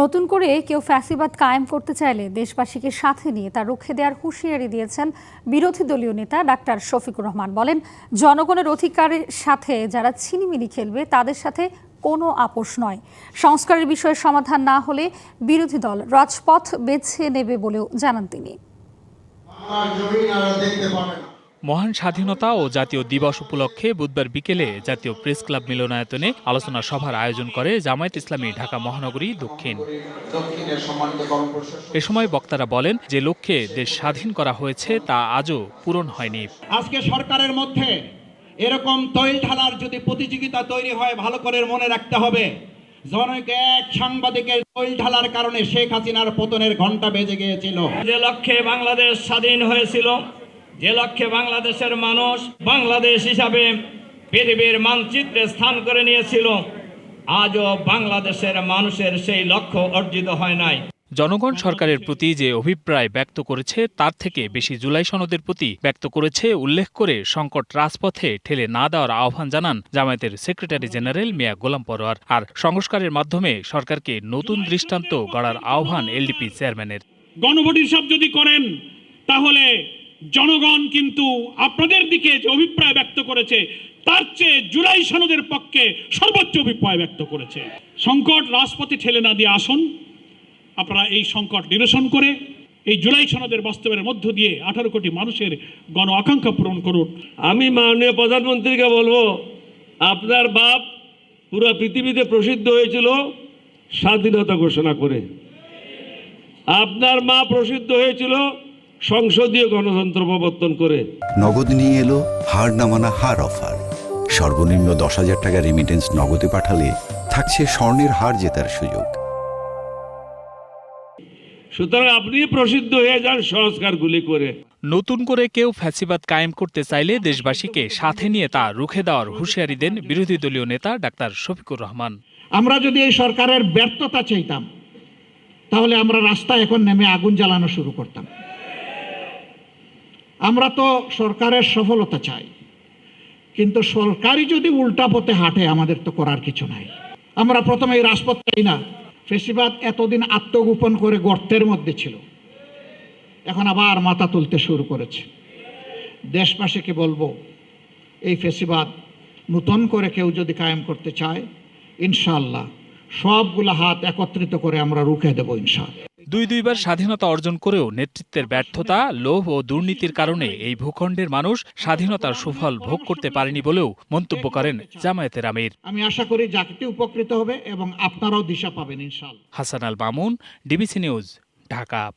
নতুন করে কেউ ফ্যাসিবাদ কায়েম করতে চাইলে দেশবাসীকে সাথে নিয়ে তা রুখে দেওয়ার হুঁশিয়ারি দিয়েছেন বিরোধী দলীয় নেতা ডাক্তার শফিকুর রহমান। বলেন, জনগণের অধিকারের সাথে যারা ছিনিমিনি খেলবে তাদের সাথে কোনো আপোষ নয়। সংস্কারের বিষয়ে সমাধান না হলে বিরোধী দল রাজপথ বেছে নেবে বলেও জানান তিনি। মহান স্বাধীনতা ও জাতীয় দিবস উপলক্ষে বুধবার বিকেলে জাতীয় প্রেস ক্লাব মিলনায়তনে আলোচনা সভার আয়োজন করে জামায়াত ইসলামী ঢাকা মহানগরী দক্ষিণ। এ সময় বক্তারা বলেন, যে লক্ষ্যে দেশ স্বাধীন করা হয়েছে তা আজও পূরণ হয়নি। আজকে সরকারের মধ্যে এরকম তৈল ঢালার যদি প্রতিযোগিতা তৈরি হয়, ভালো করে মনে রাখতে হবে, জনৈক এক সাংবাদিকের তৈল ঢালার কারণে শেখ হাসিনার পতনের ঘণ্টা বেজে গিয়েছিল। যে লক্ষ্যে বাংলাদেশ স্বাধীন হয়েছিল, যে লক্ষ্যে বাংলাদেশের মানুষ বাংলাদেশ হিসাবে পৃথিবীর মানচিত্রে স্থান করে নিয়েছিল, আজও বাংলাদেশের মানুষের সেই লক্ষ্য অর্জিত হয় নাই। জনগণ সরকারের প্রতি যে অভিপ্রায় ব্যক্ত করেছে তার থেকে বেশি জুলাই সনদের প্রতি ব্যক্ত করেছে উল্লেখ করে সংকট রাজপথে ঠেলে না দেওয়ার আহ্বান জানান জামায়াতের সেক্রেটারি জেনারেল মিয়া গোলাম পরোয়ার। আর সংস্কারের মাধ্যমে সরকারকে নতুন দৃষ্টান্ত গড়ার আহ্বান এলডিপি চেয়ারম্যানের। গণভোট হিসাব যদি করেন তাহলে জনগণ কিন্তু আপনাদের দিকে যে অভিপ্রায় ব্যক্ত করেছে তার চেয়ে জুলাই সনদের পক্ষে সর্বোচ্চ অভিপ্রায় ব্যক্ত করেছে। সংকট রাজপথে ঠেলে না দিয়ে আসুন, আপনারা এই সংকট নিরসন করে এই জুলাই সনদের বাস্তবের মধ্য দিয়ে 18 কোটি মানুষের গণ আকাঙ্ক্ষা পূরণ করুন। আমি মাননীয় প্রধানমন্ত্রীকে বলবো, আপনার বাপ পুরো পৃথিবীতে প্রসিদ্ধ হয়েছিল স্বাধীনতা ঘোষণা করে, আপনার মা প্রসিদ্ধ হয়েছিল সংসদীয় গণতন্ত্র প্রবর্তন করে। নগদ নিয়ে এলো হার না মানা হার অফার। সর্বনিম্ন 10,000 টাকা রেমিটেন্স নগদে পাঠালে থাকছে স্বর্ণের হার জেতার সুযোগ। সুতরাং আপনি প্রসিদ্ধ হয়ে যান সংস্কারগুলি করে। নতুন করে কেউ ফ্যাসিবাদ কায়েম করতে চাইলে দেশবাসীকে সাথে নিয়ে তা রুখে দেওয়ার হুঁশিয়ারি দেন বিরোধী দলীয় নেতা ডাক্তার শফিকুর রহমান। আমরা যদি এই সরকারের ব্যর্থতা চাইতাম তাহলে আমরা রাস্তায় এখন নেমে আগুন জ্বালানো শুরু করতাম। আমরা তো সরকারের সফলতা চাই, কিন্তু সরকারই যদি উল্টা পথে হাঁটে আমাদের তো করার কিছু নাই। আমরা প্রথমে এই রাজপথ চাই না। ফ্যাসিবাদ এতদিন আত্মগোপন করে গর্তের মধ্যে ছিল, এখন আবার মাথা তুলতে শুরু করেছে। দেশবাসীকে বলবো, এই ফ্যাসিবাদ নতুন করে কেউ যদি কায়েম করতে চায়, ইনশাআল্লাহ সবগুলো হাত একত্রিত করে আমরা রুখে দেব ইনশাআল্লাহ। দুইবার স্বাধীনতা অর্জন করেও নেতৃত্বের ব্যর্থতা, লোভ ও দুর্নীতির কারণে এই ভূখণ্ডের মানুষ স্বাধীনতার সুফল ভোগ করতে পারেনি বলেও মন্তব্য করেন জামায়াতের আমির। আমি আশা করি জাতি উপকৃত হবে এবং আপনারাও দিশা পাবেন ইনশাআল্লাহ। Hasan Al Mamun, DBC news, Dhaka.